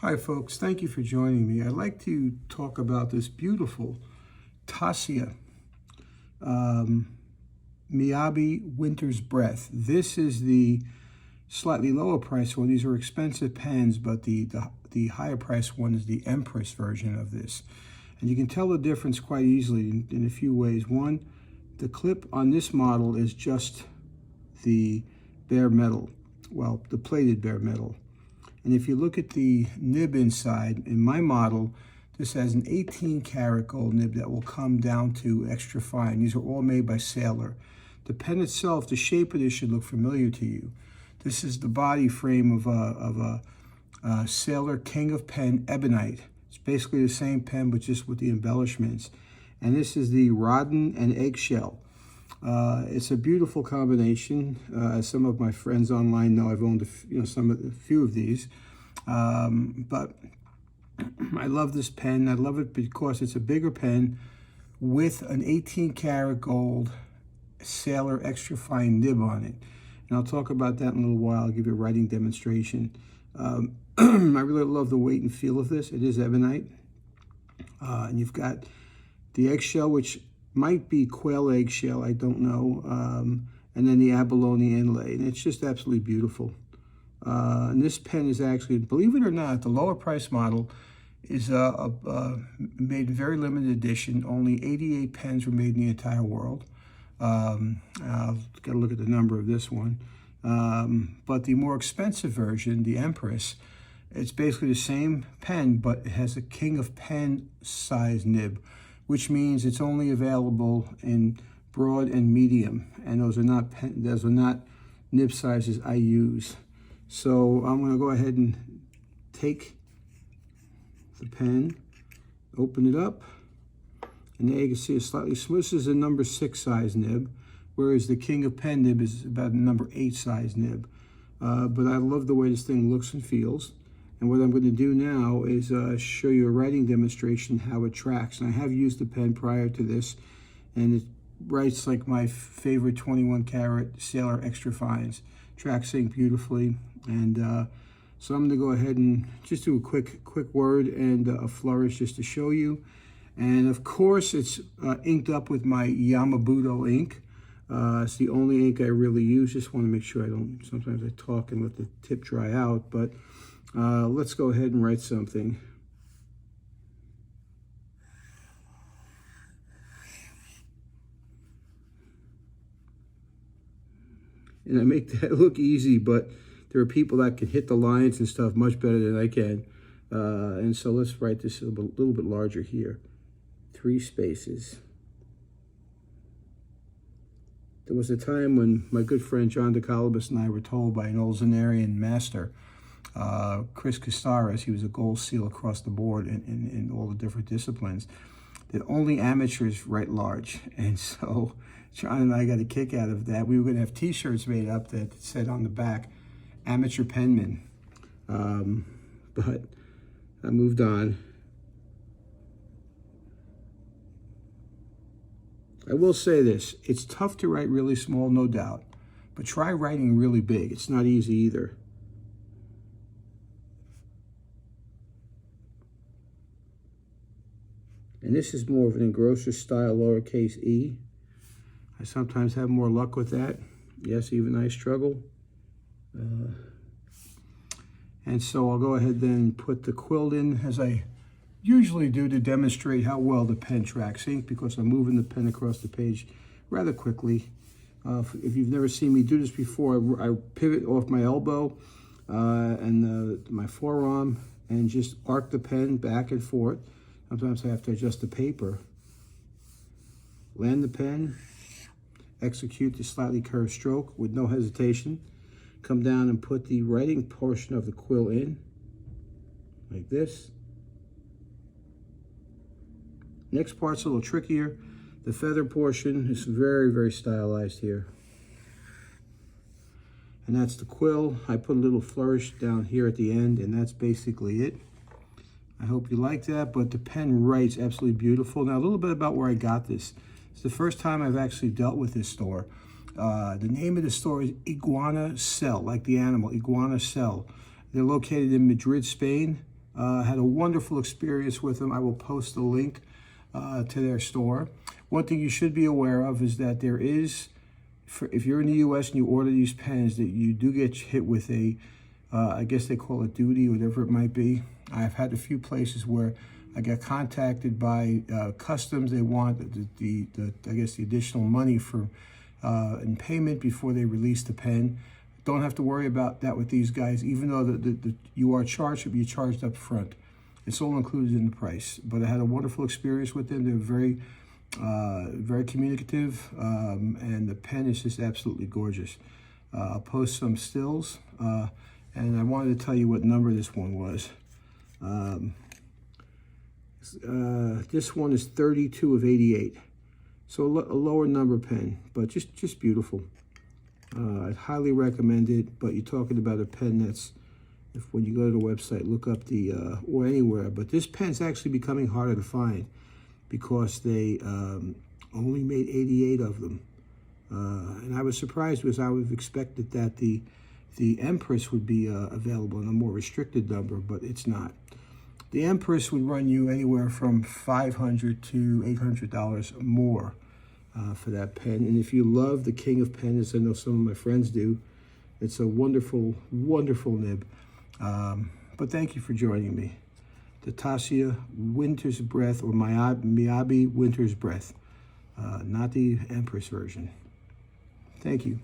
Hi folks, thank you for joining me. I'd like to talk about this beautiful Taccia Miyabi Winter's Breath. This is the slightly lower price one. These are expensive pens, but the higher price one is the Empress version of this. And you can tell the difference quite easily in a few ways. One, the clip on this model is just the bare metal, well, the plated bare metal. And if you look at the nib inside, in my model, this has an 18 karat gold nib that will come down to extra fine. These are all made by Sailor. The pen itself, the shape of this should look familiar to you. This is the body frame of a Sailor King of Pen Ebonite. It's basically the same pen, but just with the embellishments. And this is the Rodden and Eggshell. It's a beautiful combination. As some of my friends online know, I've owned a few of these. But I love this pen. I love it because it's a bigger pen with an 18 karat gold Sailor extra fine nib on it. And I'll talk about that in a little while. I'll give you a writing demonstration. I really love the weight and feel of this. It is ebonite. And you've got the eggshell, which might be quail eggshell, I don't know, and then the abalone inlay, and it's just absolutely beautiful. And this pen is actually, believe it or not, the lower price model is made in very limited edition. Only 88 pens were made in the entire world. I've got to look at the number of this one. But the more expensive version, the Empress, it's basically the same pen, but it has a King of Pen size nib, which means it's only available in broad and medium, and those are not nib sizes I use. So I'm going to go ahead and take the pen, open it up, and there you can see it's slightly smooth. This is a number 6 size nib, whereas the King of Pen nib is about a number 8 size nib. But I love the way this thing looks and feels. And what I'm going to do now is show you a writing demonstration how it tracks. And I have used the pen prior to this, and it writes like my favorite 21 karat Sailor extra fines. Tracks ink beautifully. And so I'm going to go ahead and just do a quick word and a flourish just to show you. And of course, it's inked up with my Yamabudo ink. It's the only ink I really use. Just want to make sure I don't, sometimes I talk and let the tip dry out, but let's go ahead and write something. And I make that look easy, but there are people that can hit the lines and stuff much better than I can. And so let's write this a little bit larger here. 3 spaces. There was a time when my good friend John DeCalabas and I were told by an old Zanarian master, Chris Castaras, he was a gold seal across the board in all the different disciplines, that only amateurs write large. And so John and I got a kick out of that. We were going to have t-shirts made up that said on the back, amateur penman. But I moved on. I will say this, it's tough to write really small, no doubt, but try writing really big. It's not easy either. And this is more of an engrosser style lowercase e. I sometimes have more luck with that. Yes, even I struggle. And so I'll go ahead then and put the quill in as I usually do to demonstrate how well the pen tracks ink, because I'm moving the pen across the page rather quickly. If you've never seen me do this before, I pivot off my elbow and my forearm and just arc the pen back and forth. Sometimes I have to adjust the paper. Land the pen, execute the slightly curved stroke with no hesitation. Come down and put the writing portion of the quill in, like this. Next part's a little trickier. The feather portion is very, very stylized here. And that's the quill. I put a little flourish down here at the end, and that's basically it. I hope you like that, but the pen writes absolutely beautiful. Now, a little bit about where I got this. It's the first time I've actually dealt with this store. The name of the store is Iguana Cell, like the animal, Iguana Cell. They're located in Madrid, Spain. Had a wonderful experience with them. I will post a link to their store. One thing you should be aware of is that there is, if you're in the U.S. and you order these pens, that you do get hit with a, I guess they call it duty, whatever it might be. I've had a few places where I got contacted by customs. They want the I guess the additional money for in payment before they release the pen. Don't have to worry about that with these guys, even though you are charged, you're charged up front. It's all included in the price. But I had a wonderful experience with them. They're very communicative, and the pen is just absolutely gorgeous. I'll post some stills, and I wanted to tell you what number this one was. This one is 32 of 88, so a lower number pen, but just beautiful. I'd highly recommend it. But you're talking about a pen that's, when you go to the website, look up the or anywhere. But this pen's actually becoming harder to find because they only made 88 of them, and I was surprised because I would have expected that the Empress would be available in a more restricted number, but it's not. The Empress would run you anywhere from $500 to $800 more for that pen. And if you love the King of Pens, I know some of my friends do, it's a wonderful, wonderful nib. But thank you for joining me. The Taccia Winter's Breath, or Miyabi Winter's Breath, not the Empress version. Thank you.